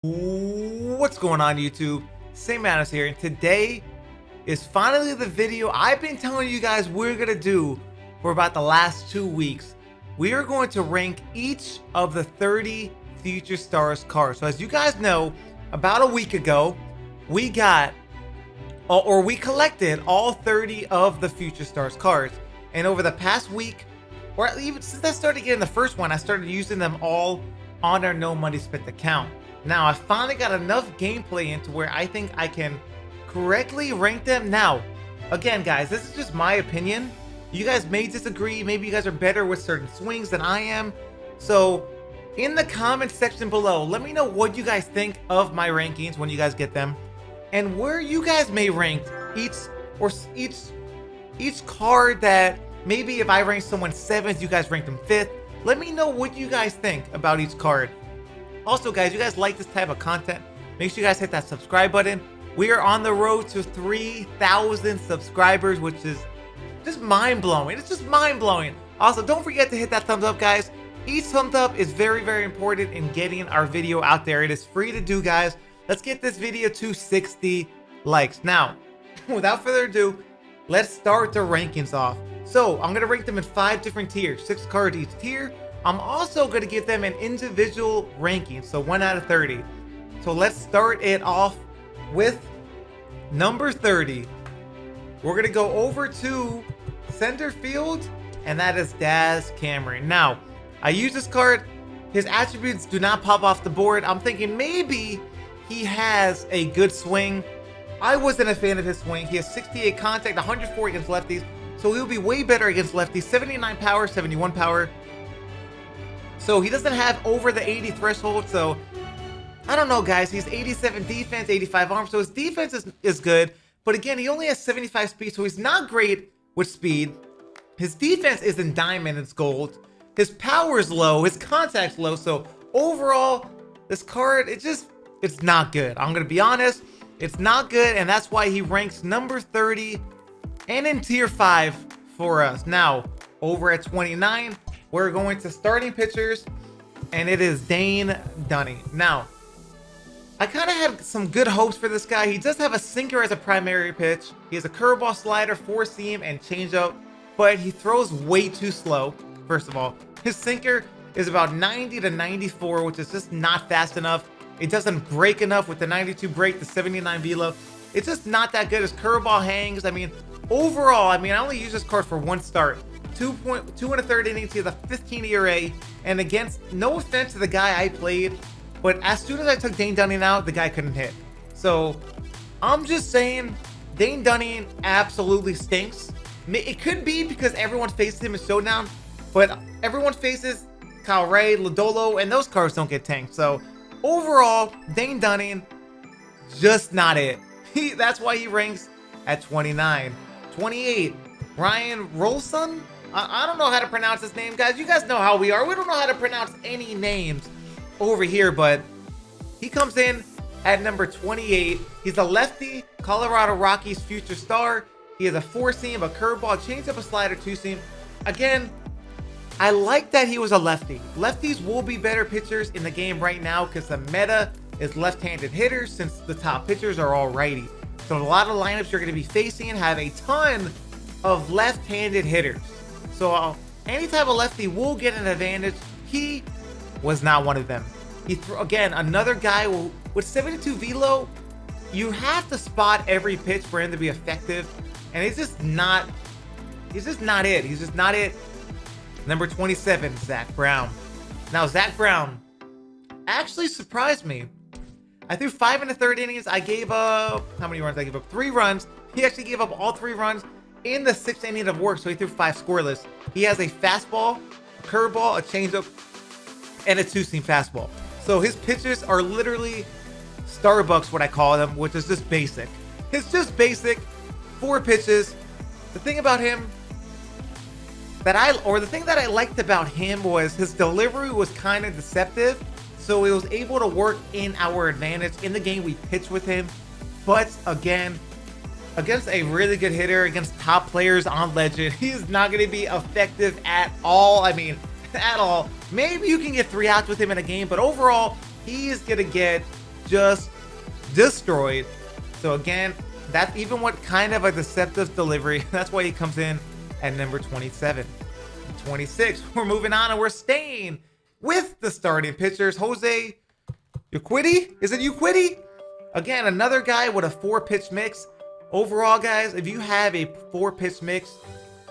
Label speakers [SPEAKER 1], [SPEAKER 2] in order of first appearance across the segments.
[SPEAKER 1] What's going on, YouTube? St. Manos here, and today is finally the video I've been telling you guys we're gonna do for about the last 2 weeks. We are going to rank each of the 30 Future Stars cards. So as you guys know, about a week ago, we collected all 30 of the Future Stars cards. And over the past week, or even since I started getting the first one, I started using them all on our No Money Spent account. Now, I finally got enough gameplay into where I think I can correctly rank them. Now, again, guys, this is just my opinion. You guys may disagree. Maybe you guys are better with certain swings than I am. So, in the comment section below, let me know what you guys think of my rankings when you guys get them, and where you guys may rank each card. That maybe if I rank someone 7th, you guys rank them 5th. Let me know what you guys think about each card. Also, guys, you guys like this type of content, make sure you guys hit that subscribe button. We are on the road to 3,000 subscribers, which is just mind-blowing. It's just mind-blowing. Also, don't forget to hit that thumbs up, guys. Each thumbs up is very, very important in getting our video out there. It is free to do, guys. Let's get this video to 60 likes. Now, without further ado, let's start the rankings off. So, I'm going to rank them in 5 different tiers, 6 cards each tier. I'm also going to give them an individual ranking, so 1 out of 30. So let's start it off with number 30. We're going to go over to center field, and that is Daz Cameron. Now, I use this card. His attributes do not pop off the board. I'm thinking maybe he has a good swing. I wasn't a fan of his swing. He has 68 contact, 104 against lefties, so he'll be way better against lefties. 79 power, 71 power. So he doesn't have over the 80 threshold, so I don't know, guys. He's 87 defense, 85 arm, so his defense is good. But again, he only has 75 speed, so he's not great with speed. His defense is in diamond, it's gold. His power is low, his contact's low, so overall, this card, it's not good. I'm going to be honest, it's not good, and that's why he ranks number 30 and in tier 5 for us. Now, over at 29, we're going to starting pitchers, and it is Dane Donny. Now, I kind of had some good hopes for this guy. He does have a sinker as a primary pitch. He has a curveball, slider, four seam, and changeup, but he throws way too slow. First of all, his sinker is about 90 to 94, which is just not fast enough. It doesn't break enough with the 92 break, the 79 velo. It's just not that good. His curveball hangs. I mean, overall, I only use this card for one start. 2 1/3 innings, he has a 15 ERA, and against, no offense to the guy I played, but as soon as I took Dane Donny out, the guy couldn't hit. So I'm just saying, Dane Donny absolutely stinks. It could be because everyone faces him in Showdown, but everyone faces Kyle Ray, Lodolo, and those cards don't get tanked. So overall, Dane Donny, just not it. That's why he ranks at 29. 28, Ryan Rolson. I don't know how to pronounce his name, guys. You guys know how we are. We don't know how to pronounce any names over here, but he comes in at number 28. He's a lefty, Colorado Rockies future star. He has a four seam, a curveball, changeup, a slider, two seam. Again, I like that he was a lefty. Lefties will be better pitchers in the game right now because the meta is left-handed hitters, since the top pitchers are all righty. So a lot of lineups you're going to be facing have a ton of left-handed hitters. So any type of lefty will get an advantage. He was not one of them. Again, another guy with 72 velo. You have to spot every pitch for him to be effective, and he's just not it. He's just not it. Number 27, Zac Brown. Now, Zac Brown actually surprised me. I threw 5 1/3 innings. I gave up, how many runs? I gave up 3 runs. He actually gave up all 3 runs in the 6th inning of work, so he threw 5 scoreless. He has a fastball, a curveball, a changeup, and a two-seam fastball. So his pitches are literally Starbucks, what I call them, which is just basic. It's just basic, 4 pitches. The thing about him the thing that I liked about him was his delivery was kind of deceptive, so he was able to work in our advantage in the game we pitched with him. But again, against a really good hitter, against top players on Legend, he's not going to be effective at all. At all. Maybe you can get 3 outs with him in a game, but overall, he is going to get just destroyed. So again, that's even what kind of a deceptive delivery. That's why he comes in at number 27. 26, we're moving on and we're staying with the starting pitchers. Jose Urquidy? Is it Urquidy? Again, another guy with a 4-pitch mix. Overall, guys, if you have a 4-pitch mix,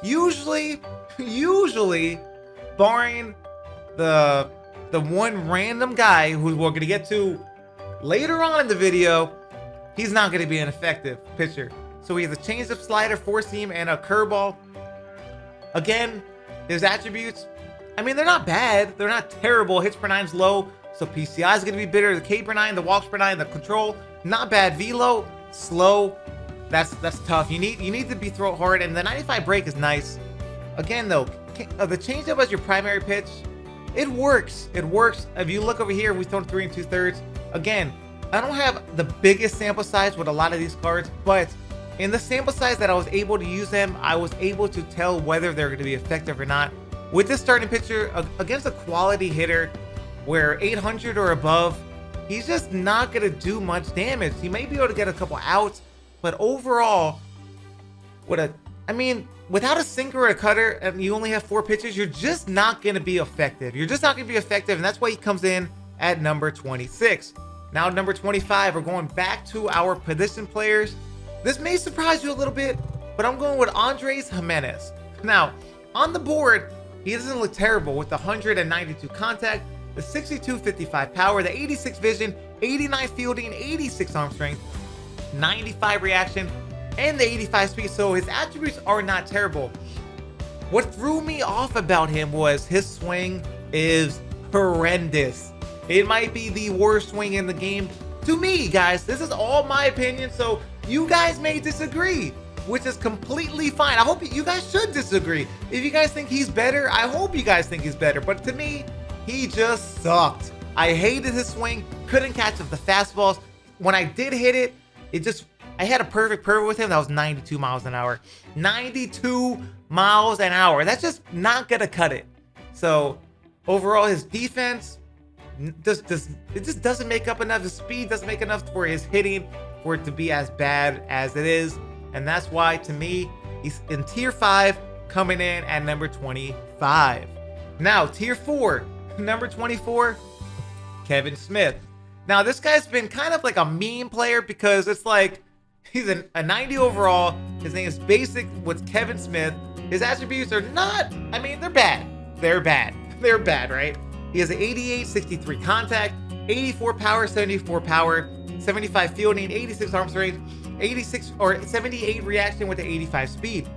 [SPEAKER 1] usually, barring the one random guy who we're going to get to later on in the video, he's not going to be an effective pitcher. So he has a changeup, slider, 4-seam, and a curveball. Again, his attributes, I mean, they're not bad. They're not terrible. Hits per 9's low, so PCI is going to be better. The K per 9, the walks per 9, the control, not bad. Velo, slow. That's tough. You need to be throw hard, and the 95 break is nice. Again, though, the changeup as your primary pitch, it works. It works. If you look over here, we've thrown 3 2/3. Again, I don't have the biggest sample size with a lot of these cards, but in the sample size that I was able to use them, I was able to tell whether they're going to be effective or not. With this starting pitcher against a quality hitter where 800 or above, he's just not going to do much damage. He may be able to get a couple outs, but overall, without a sinker or a cutter, and you only have 4 pitches, you're just not going to be effective. You're just not going to be effective, and that's why he comes in at number 26. Now, number 25, we're going back to our position players. This may surprise you a little bit, but I'm going with Andres Jimenez. Now, on the board, he doesn't look terrible with the 192 contact, the 62-55 power, the 86 vision, 89 fielding, 86 arm strength, 95 reaction, and the 85 speed, so his attributes are not terrible. What threw me off about him was his swing is horrendous. It might be the worst swing in the game. To me, guys, this is all my opinion, so you guys may disagree, which is completely fine. I hope you guys should disagree. If you guys think he's better, I hope you guys think he's better, but to me, he just sucked. I hated his swing, couldn't catch up the fastballs. When I did hit it, I had a perfect with him. That was 92 miles an hour. 92 miles an hour. That's just not gonna cut it. So overall, his defense just doesn't make up enough. His speed doesn't make enough for his hitting for it to be as bad as it is. And that's why, to me, he's in tier 5, coming in at number 25. Now, tier 4, number 24, Kevin Schmidt. Now, this guy's been kind of like a meme player because it's like he's a 90 overall. His name is basic with Kevin Schmidt. His attributes are not, I mean, they're bad. They're bad. They're bad, right? He has an 88, 63 contact, 84 power, 74 power, 75 fielding, 86 arm strength, 86 or 78 reaction with the 85 speed.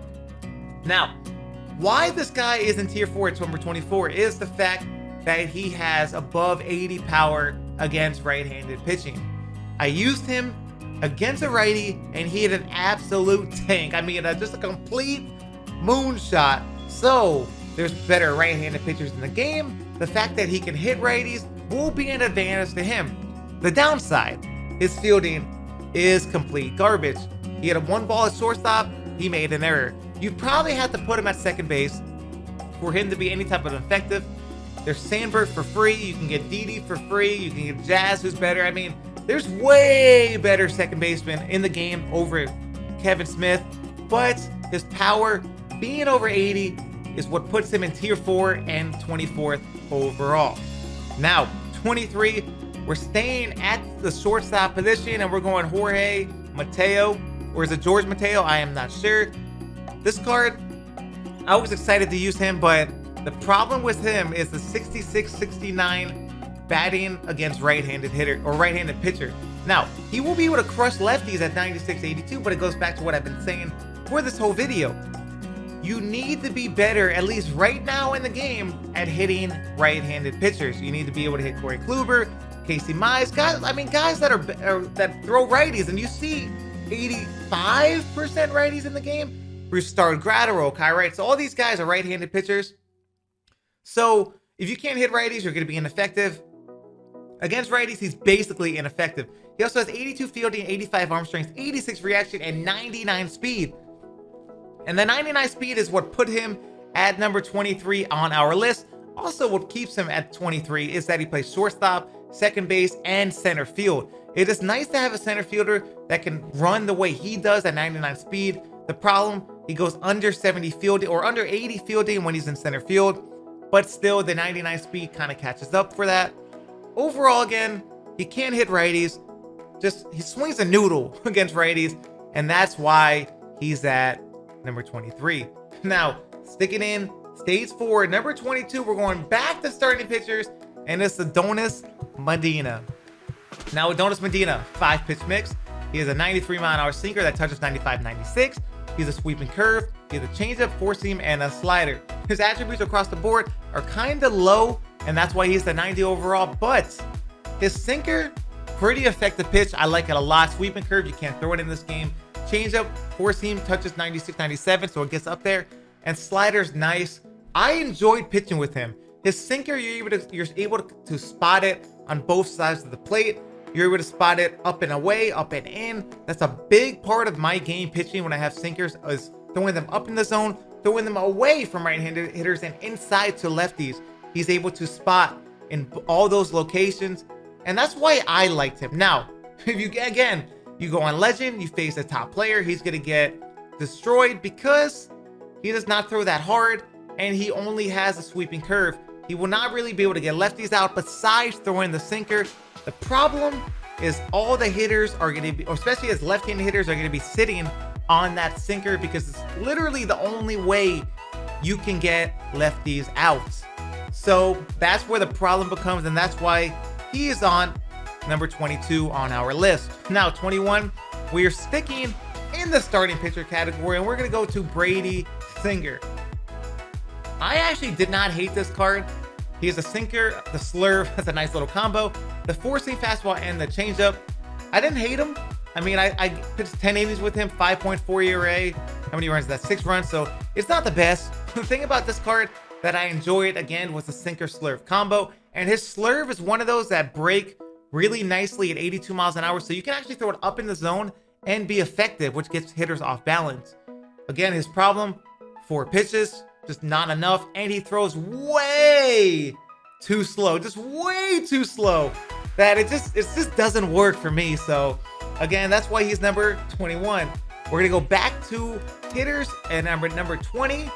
[SPEAKER 1] Now, why this guy is in tier 4 at number 24 is the fact that he has above 80 power against right-handed pitching. I used him against a righty and he had an absolute tank. I mean, just a complete moonshot. So there's better right-handed pitchers in the game. The fact that he can hit righties will be an advantage to him. The downside, his fielding is complete garbage. He had a 1 ball at shortstop, he made an error. You'd probably have to put him at second base for him to be any type of effective. There's Sandberg for free, you can get Didi for free, you can get Jazz who's better. I mean, there's way better second basemen in the game over Kevin Schmidt, but his power being over 80 is what puts him in tier 4 and 24th overall. Now, 23, we're staying at the shortstop position and we're going Jorge Matteo, or is it George Matteo? I am not sure. This card, I was excited to use him, but the problem with him is the 66-69 batting against right-handed hitter or right-handed pitcher. Now, he will be able to crush lefties at 96-82, but it goes back to what I've been saying for this whole video. You need to be better, at least right now in the game, at hitting right-handed pitchers. You need to be able to hit Corey Kluber, Casey Mize, guys that throw righties, and you see 85% righties in the game. Bruce Starr, Gratero, Kai Wright. So all these guys are right-handed pitchers. So if you can't hit righties, you're going to be ineffective. Against righties, he's basically ineffective. He also has 82 fielding, 85 arm strength, 86 reaction, and 99 speed. And the 99 speed is what put him at number 23 on our list. Also, what keeps him at 23 is that he plays shortstop. second base, and center field. It is nice to have a center fielder that can run the way he does at 99 speed. The problem, he goes under 70 fielding or under 80 fielding when he's in center field, but still the 99 speed kind of catches up for that. Overall, again, he can't hit righties. He swings a noodle against righties, and that's why he's at number 23. Now, sticking in stage 4, number 22, we're going back to starting pitchers, and it's Adonis Medina. Now, Adonis Medina, 5-pitch mix. He has a 93-mile-an-hour sinker that touches 95-96. He's a sweeping curve. He has a changeup, 4-seam, and a slider. His attributes across the board are kind of low, and that's why he's the 90 overall, but his sinker, pretty effective pitch. I like it a lot. Sweeping curve, you can't throw it in this game. Changeup, 4-seam, touches 96-97, so it gets up there. And slider's nice. I enjoyed pitching with him. His sinker, you're able to spot it on both sides of the plate. You're able to spot it up and away, up and in. That's a big part of my game pitching when I have sinkers, is throwing them up in the zone, throwing them away from right-handed hitters and inside to lefties. He's able to spot in all those locations, and that's why I liked him. Now, if you go on Legend, you face a top player, he's gonna get destroyed because he does not throw that hard, and he only has a sweeping curve. He will not really be able to get lefties out besides throwing the sinker. The problem is all the hitters are going to be, or especially as left-handed hitters, are going to be sitting on that sinker because it's literally the only way you can get lefties out. So that's where the problem becomes, and that's why he is on number 22 on our list. Now, 21, we are sticking in the starting pitcher category, and we're going to go to Brady Singer. I actually did not hate this card. He has a sinker, the slurve, that's a nice little combo, the 4-seam fastball, and the changeup. I didn't hate him. I mean, I pitched 10 innings with him, 5.4 ERA. How many runs is that? 6 runs, so it's not the best. The thing about this card that I enjoyed, again, was the sinker slurve combo, and his slurve is one of those that break really nicely at 82 miles an hour, so you can actually throw it up in the zone and be effective, which gets hitters off balance. Again, his problem, 4 pitches, just not enough, and he throws way too slow, just way too slow, that it just doesn't work for me. So again, that's why he's number 21. We're gonna go back to hitters, and number 20,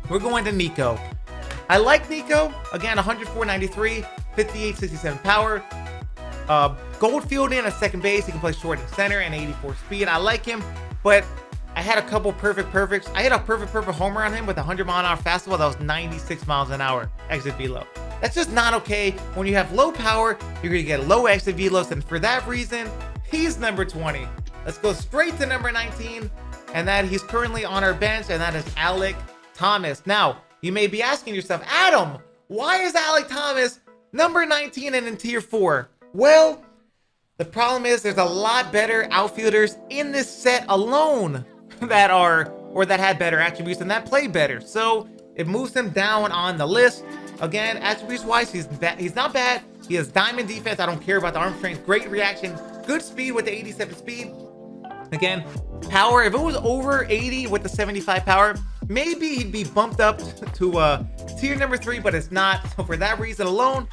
[SPEAKER 1] we're going to Nico. I like Nico. Again, 104.93, 58.67 power, gold fielding at second base. He can play short and center, and 84 speed. I like him, but I had a couple perfects. I hit a perfect homer on him with a 100-mile-an-hour fastball that was 96 miles an hour exit velo. That's just not okay. When you have low power, you're gonna get low exit velos, and for that reason, he's number 20. Let's go straight to number 19, and that he's currently on our bench, and that is Alek Thomas. Now, you may be asking yourself, Adam, why is Alek Thomas number 19 and in tier 4? Well, the problem is there's a lot better outfielders in this set alone that had better attributes and that play better. So it moves him down on the list. Again, attributes wise, he's not bad. He has diamond defense. I don't care about the arm strength. Great reaction. Good speed with the 87 speed. Again, power. If it was over 80 with the 75 power, maybe he'd be bumped up to tier number 3, but it's not. So for that reason alone,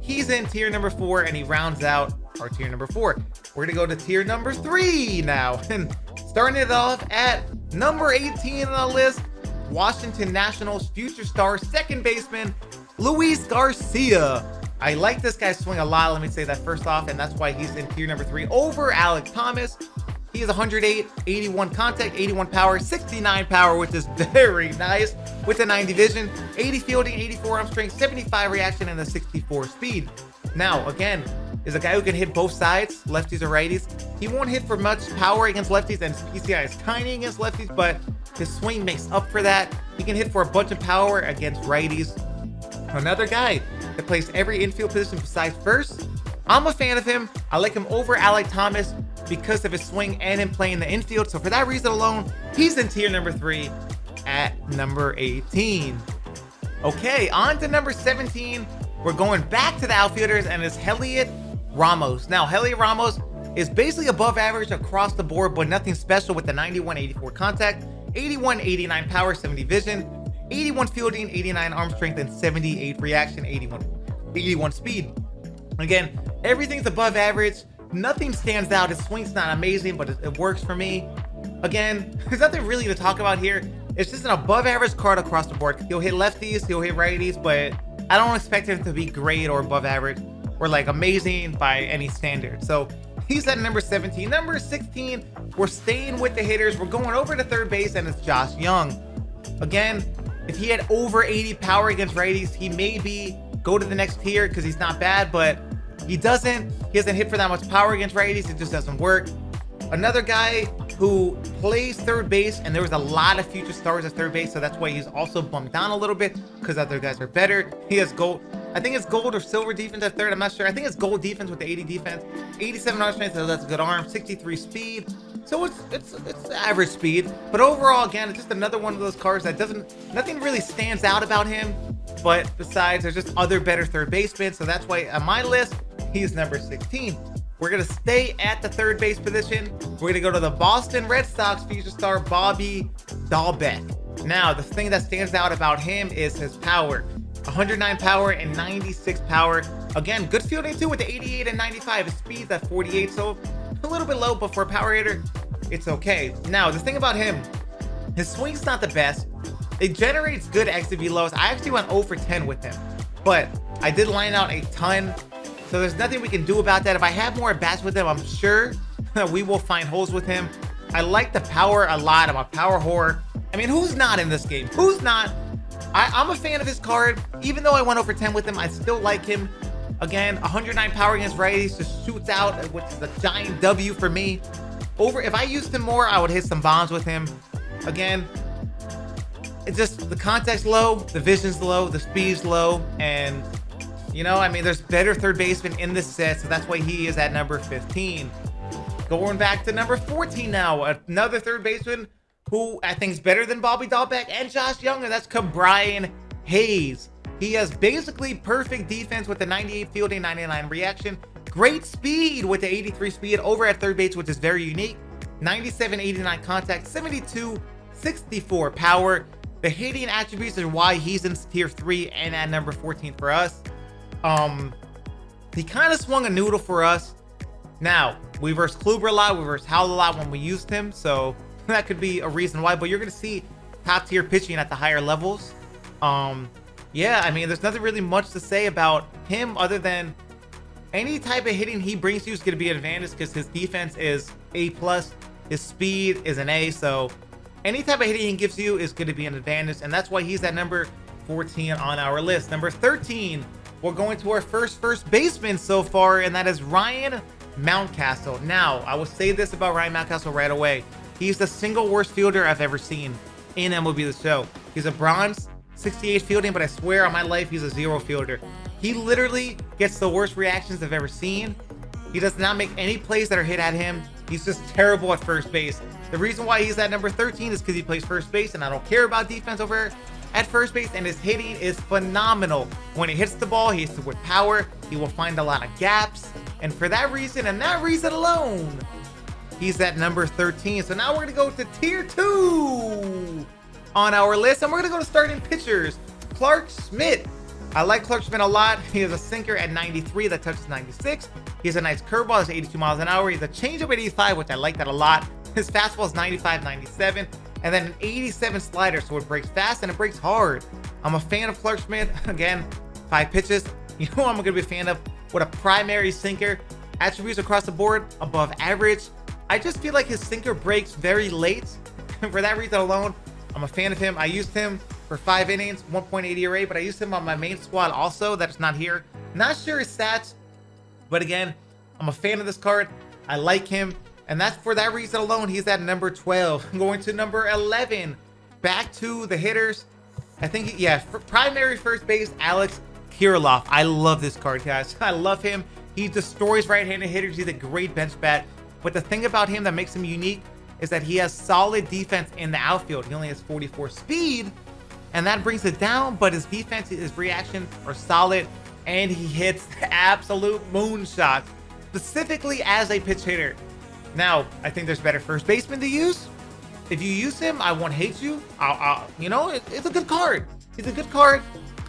[SPEAKER 1] he's in tier number 4, and he rounds out our tier number 4. We're gonna go to tier number 3 now, and starting it off at number 18 on the list, Washington Nationals future star second baseman Luis Garcia. I like this guy's swing a lot, let me say that first off, and that's why he's in tier number 3 over Alek Thomas. He is 108, 81 contact, 81 power, 69 power, which is very nice, with a 90 vision, 80 fielding, 84 arm strength, 75 reaction, and a 64 speed. Now, again, is a guy who can hit both sides, lefties or righties. He won't hit for much power against lefties, and his PCI is tiny against lefties, but his swing makes up for that. He can hit for a bunch of power against righties. Another guy that plays every infield position besides first. I'm a fan of him. I like him over Alek Thomas because of his swing and him playing the infield. So for that reason alone, he's in tier number 3 at number 18. Okay, on to number 17. We're going back to the outfielders, and it's Hellion Ramos. Now, Hellion Ramos is basically above average across the board, but nothing special with the 91, 84 contact, 81, 89 power, 70 vision, 81 fielding, 89 arm strength, and 78 reaction, 81 speed. Again, everything's above average. Nothing stands out. His swing's not amazing, but it works for me. Again, there's nothing really to talk about here. It's just an above average card across the board. He'll hit lefties, he'll hit righties, but I don't expect him to be great or above average or like amazing by any standard. So he's at number 17. Number 16, we're staying with the hitters. We're going over to third base, and it's Josh Young. Again, if he had over 80 power against righties, he maybe go to the next tier because he's not bad, but he doesn't. He hasn't hit for that much power against righties. It just doesn't work. Another guy who plays third base, and there was a lot of future stars at third base, so that's why he's also bumped down a little bit because other guys are better. He has gold. I think it's gold or silver defense at third. I'm not sure. I think it's gold defense with the 80 defense. 87 arm strength, so that's a good arm. 63 speed. So it's average speed. But overall, again, it's just another one of those cards that nothing really stands out about him. But besides, there's just other better third basemen. So that's why on my list, he's number 16. We're going to stay at the third base position. We're going to go to the Boston Red Sox future star, Bobby Dalbec. Now, the thing that stands out about him is his power. 109 power and 96 power. Again, good fielding too with the 88 and 95. His speed's at 48, so a little bit low, but for a power hitter, it's okay. Now, the thing about him, his swing's not the best. It generates good exit velos. I actually went 0 for 10 with him, but I did line out a ton. So there's nothing we can do about that. If I have more at-bats with him, I'm sure that we will find holes with him. I like the power a lot. I'm a power whore. I mean, who's not in this game? Who's not? I'm a fan of his card. Even though I went over 10 with him, I still like him. Again, 109 power against righties, just shoots out, which is a giant W for me. If I used him more, I would hit some bombs with him. Again, it's just the contact's low, the vision's low, the speed's low, and you know, I mean, there's better third basemen in this set, so that's why he is at number 15. Going back to number 14 now, another third baseman who I think is better than Bobby Dalbec and Josh Young, and that's Brian Hayes. He has basically perfect defense with the 98 fielding, 99 reaction. Great speed with the 83 speed over at third base, which is very unique. 97, 89 contact, 72, 64 power. The hitting attributes are why he's in tier 3 and at number 14 for us. He kind of swung a noodle for us. Now, we versed Kluber a lot, we versed Howell a lot when we used him, so that could be a reason why, but you're going to see top tier pitching at the higher levels. Yeah, I mean, there's nothing really much to say about him other than any type of hitting he brings you is going to be an advantage because his defense is A+, his speed is an A, so any type of hitting he gives you is going to be an advantage, and that's why he's at number 14 on our list. Number 13, we're going to our first baseman so far, and that is Ryan Mountcastle. Now, I will say this about Ryan Mountcastle right away. He's the single worst fielder I've ever seen in MLB The Show. He's a bronze 68 fielding, but I swear on my life, he's a 0 fielder. He literally gets the worst reactions I've ever seen. He does not make any plays that are hit at him. He's just terrible at first base. The reason why he's at number 13 is because he plays first base, and I don't care about defense over at first base, and his hitting is phenomenal. When he hits the ball, he hits it with power. He will find a lot of gaps, and for that reason and that reason alone, he's at number 13. So now we're gonna go to tier 2 on our list, and we're gonna go to starting pitchers. Clark Schmidt. I like Clark Schmidt a lot. He has a sinker at 93 that touches 96. He has a nice curveball, that's 82 miles an hour. He has a changeup at 85, which I like that a lot. His fastball is 95, 97, and then an 87 slider, so it breaks fast and it breaks hard. I'm a fan of Clark Schmidt. Again, 5 pitches. You know I'm gonna be a fan of with a primary sinker. Attributes across the board, above average. I just feel like his sinker breaks very late. For that reason alone, I'm a fan of him. I used him for 5 innings, 1.8 ERA, but I used him on my main squad also. That is not here. Not sure his stats, but again, I'm a fan of this card. I like him, and that's for that reason alone. He's at number 12. I'm going to number 11. Back to the hitters. I think, for primary first base, Alex Kirilloff. I love this card, guys. I love him. He destroys right-handed hitters. He's a great bench bat. But the thing about him that makes him unique is that he has solid defense in the outfield. He only has 44 speed, and that brings it down, but his defense, his reactions are solid, and he hits absolute moonshots, specifically as a pitch hitter. Now, I think there's better first baseman to use. If you use him, I won't hate you. You know, it's a good card. He's a good card,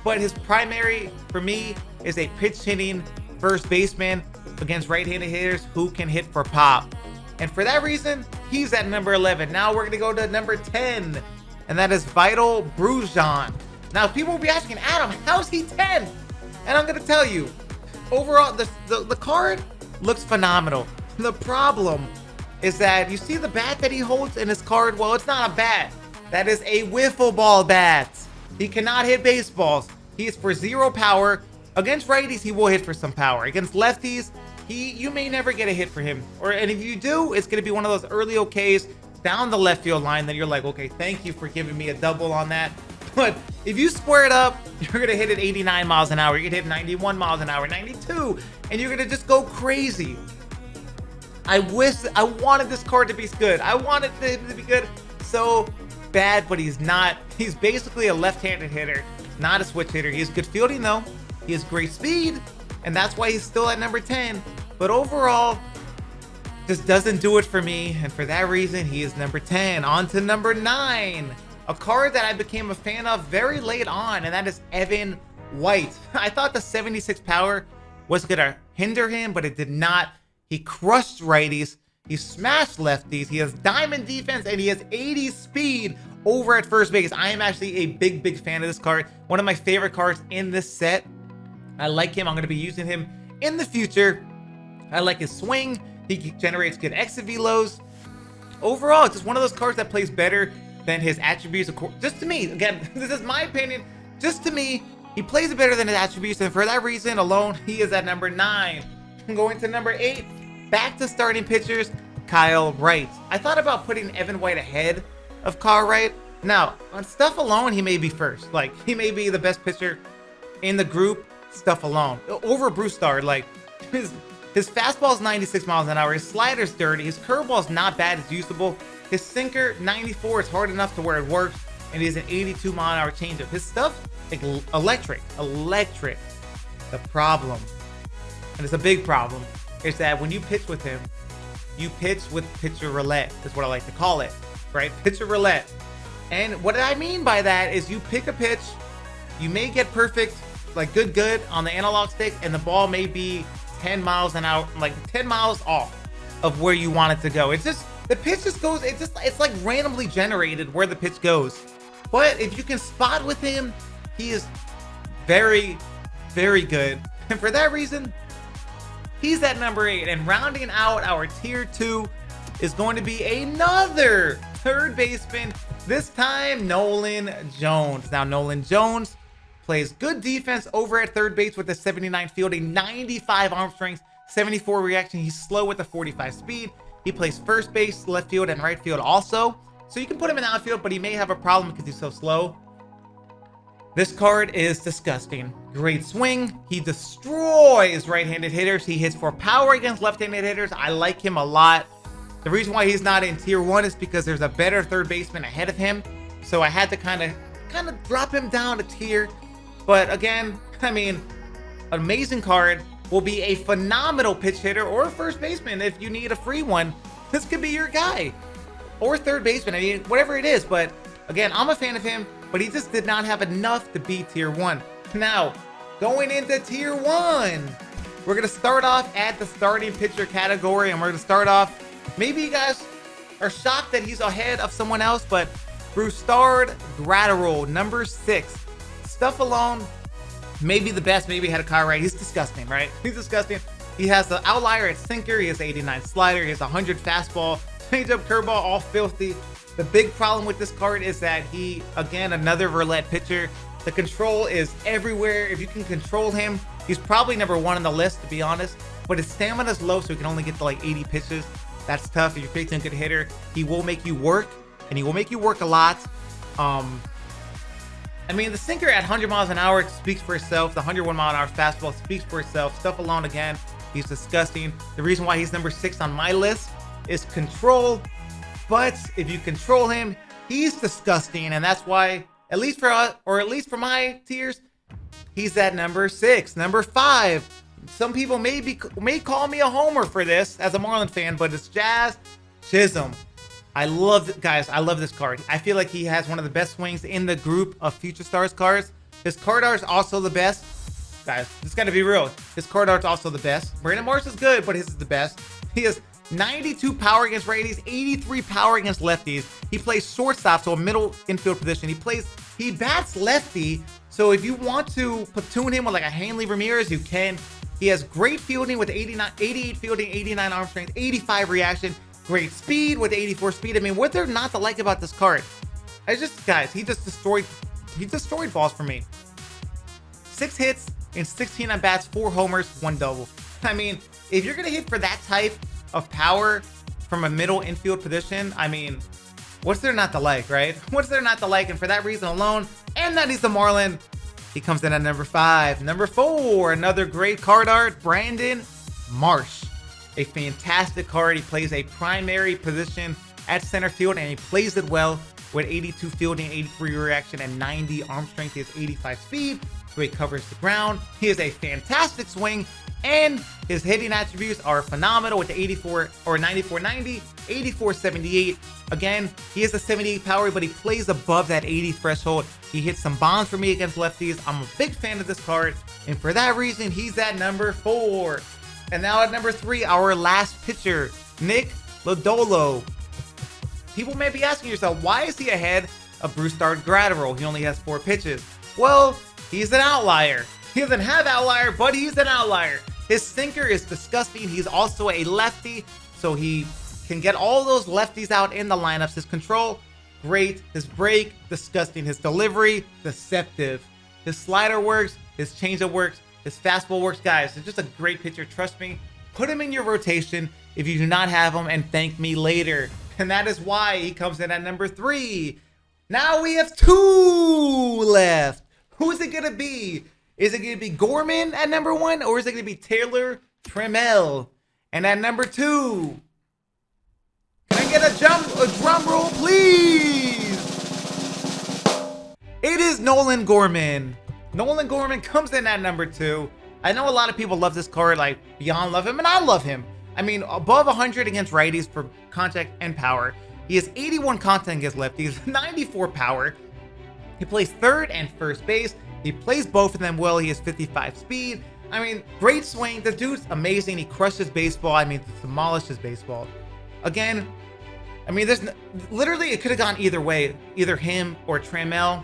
[SPEAKER 1] but his primary, for me, is a pitch hitting first baseman against right-handed hitters who can hit for pop. And for that reason, he's at number 11. Now we're going to go to number 10, and that is Vital Brujan. Now people will be asking, Adam, how's he 10? And I'm going to tell you, overall, the card looks phenomenal. The problem is that you see the bat that he holds in his card? Well, it's not a bat. That is a wiffle ball bat. He cannot hit baseballs. He is for 0 power. Against righties, he will hit for some power. Against lefties, you may never get a hit for him. And if you do, it's going to be one of those early OKs down the left field line that you're like, okay, thank you for giving me a double on that. But if you square it up, you're going to hit it 89 miles an hour. You're going to hit 91 miles an hour, 92, and you're going to just go crazy. I wanted this card to be good. I wanted him to be good so bad, but he's not. He's basically a left-handed hitter, not a switch hitter. He has good fielding, though. He has great speed, and that's why he's still at number 10. But overall, just doesn't do it for me, and for that reason, he is number 10. On to number 9. A card that I became a fan of very late on, and that is Evan White. I thought the 76 power was going to hinder him, but it did not. He crushed righties, he smashed lefties, he has diamond defense, and he has 80 speed over at first base. I am actually a big fan of this card. One of my favorite cards in this set. I like him. I'm going to be using him in the future. I like his swing. He generates good exit velos. Overall, it's just one of those cards that plays better than his attributes. Just to me, again, this is my opinion. Just to me, he plays better than his attributes, and for that reason alone, he is at number 9. Going to number 8. Back to starting pitchers, Kyle Wright. I thought about putting Evan White ahead of Kyle Wright. Now, on stuff alone, he may be first. Like, he may be the best pitcher in the group, stuff alone. Over Bruce Starr, like, his fastball is 96 miles an hour. His slider's dirty. His curveball is not bad. It's usable. His sinker, 94. It's hard enough to where it works. And he has an 82 mile an hour changeup. His stuff, like, electric. The problem, and it's a big problem, is that when you pitch with him, you pitch with pitcher roulette, is what I like to call it, right? Pitcher roulette. And what I mean by that is you pick a pitch, you may get perfect, like good on the analog stick, and the ball may be 10 miles an hour, like 10 miles off of where you want it to go. It's just, the pitch just goes, it's like randomly generated where the pitch goes. But if you can spot with him, he is very good. And for that reason, he's at number 8, and rounding out our tier 2 is going to be another third baseman, this time Nolan Jones. Now, Nolan Jones plays good defense over at third base with a 79 fielding, 95 arm strength, 74 reaction. He's slow with a 45 speed. He plays first base, left field, and right field also. So you can put him in outfield, but he may have a problem because he's so slow. This card is disgusting. Great swing. He destroys right-handed hitters. He hits for power against left-handed hitters. I like him a lot. The reason why he's not in tier 1 is because there's a better third baseman ahead of him. So I had to kind of drop him down a tier. But again, I mean, amazing card. Will be a phenomenal pitch hitter or first baseman if you need a free one. This could be your guy. Or third baseman. I mean, whatever it is. But again, I'm a fan of him. But he just did not have enough to be tier 1. Now, going into tier 1, we're going to start off at the starting pitcher category, and we're going to start off, maybe you guys are shocked that he's ahead of someone else, but Brustard Gratterol, number 6. Stuff alone, maybe the best, maybe had a car right. He's disgusting, right? He's disgusting. He has the outlier at sinker. He has 89 slider. He has 100 fastball, changeup, curveball, all filthy. The big problem with this card is that he, again, another roulette pitcher. The control is everywhere. If you can control him, he's probably number 1 on the list, to be honest. But his stamina is low, so he can only get to like 80 pitches. That's tough. If you're facing a good hitter, he will make you work, and he will make you work a lot. I mean, the sinker at 100 miles an hour speaks for itself. The 101 mile an hour fastball speaks for itself. Stuff alone, again, he's disgusting. The reason why he's number 6 on my list is control. But if you control him, he's disgusting, and that's why, at least for us, or at least for my tiers, he's at number 6. Number 5. Some people may call me a homer for this as a Marlins fan, but it's Jazz Chisholm. I love this card. I feel like he has one of the best swings in the group of Future Stars cards. His card art is also the best. guys, just gotta be real. His card art's also the best. Marina Morris is good, but his is the best. He has 92 power against righties, 83 power against lefties. He plays shortstop, so a middle infield position. He bats lefty, so if you want to platoon him with like a Hanley Ramirez, you can. He has great fielding with 88 fielding, 89 arm strength, 85 reaction, great speed with 84 speed. I mean, what there not to like about this card? Guys, he just destroyed balls for me. 6 hits and 16 at bats, 4 homers, 1 double. I mean, if you're gonna hit for that type of power from a middle infield position, I mean, what's there not to like, right? What's there not to like? And for that reason alone, and that he's the Marlin, he comes in at number 5. Number 4, another great card art, Brandon Marsh. A fantastic card. He plays a primary position at center field, and he plays it well with 82 fielding, 83 reaction, and 90 arm strength. He has 85 speed, so he covers the ground. He has a fantastic swing, and his hitting attributes are phenomenal with the 84 or 94-90, 84-78. Again, he has a 78 power, but he plays above that 80 threshold. He hits some bombs for me against lefties. I'm a big fan of this card, and for that reason, he's at number 4. And now at number 3, our last pitcher, Nick Lodolo. People may be asking yourself, why is he ahead of Brusdar Graterol? He only has 4 pitches. Well, he's an outlier. He doesn't have outlier, but he's an outlier. His sinker is disgusting. He's also a lefty, so he can get all those lefties out in the lineups. His control, great. His break, disgusting. His delivery, deceptive. His slider works. His changeup works. His fastball works. Guys, it's just a great pitcher. Trust me. Put him in your rotation if you do not have him, and thank me later. And that is why he comes in at number 3. Now we have 2 left. Who is it going to be? Is it going to be Gorman at number 1, or is it going to be Taylor Trammell? And at number 2, can I get a drum roll, please? It is Nolan Gorman. Nolan Gorman comes in at number 2. I know a lot of people love this card, like beyond love him, and I love him. I mean, above 100 against righties for contact and power. He has 81 contact against lefties, 94 power. He plays third and first base. He plays both of them well. He has 55 speed. I mean, great swing. The dude's amazing. He crushes baseball. I mean, demolishes baseball. Again, I mean, literally, it could have gone either way, either him or Trammell.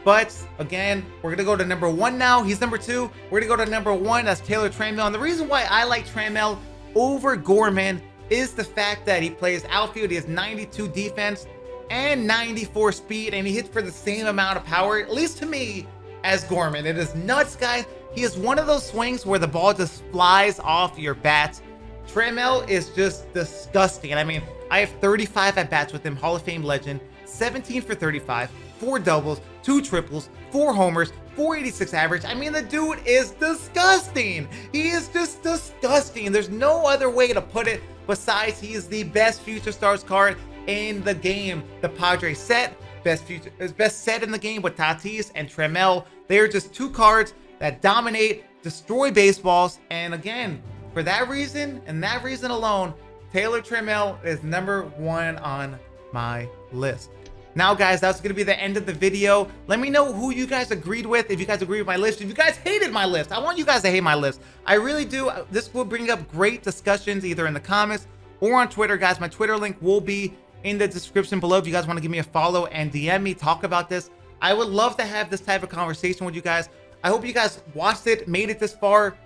[SPEAKER 1] But again, we're going to go to number 1 now. He's number 2. We're going to go to number 1. That's Taylor Trammell. And the reason why I like Trammell over Gorman is the fact that he plays outfield. He has 92 defense and 94 speed, and he hits for the same amount of power, at least to me, as Gorman. It is nuts, guys. He is one of those swings where the ball just flies off your bats. Trammell is just disgusting. And I mean, I have 35 at bats with him, Hall of Fame legend, 17 for 35, 4 doubles, 2 triples, 4 homers, 486 average. I mean, the dude is disgusting. He is just disgusting. There's no other way to put it besides he is the best Future Stars card in the game. The Padres set, best set in the game with Tatis and Trammell. They are just 2 cards that dominate, destroy baseballs. And again, for that reason and that reason alone, Taylor Trammell is number 1 on my list. Now, guys, that's going to be the end of the video. Let me know who you guys agreed with, if you guys agree with my list, if you guys hated my list. I want you guys to hate my list. I really do. This will bring up great discussions either in the comments or on Twitter, guys. My Twitter link will be in the description below if you guys want to give me a follow and DM me, talk about this. I would love to have this type of conversation with you guys. I hope you guys watched it, made it this far,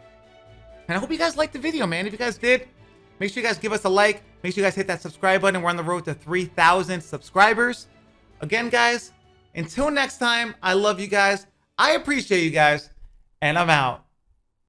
[SPEAKER 1] and I hope you guys liked the video, man. If you guys did, make sure you guys give us a like. Make sure you guys hit that subscribe button. We're on the road to 3,000 subscribers. Again, guys, until next time, I love you guys. I appreciate you guys, and I'm out.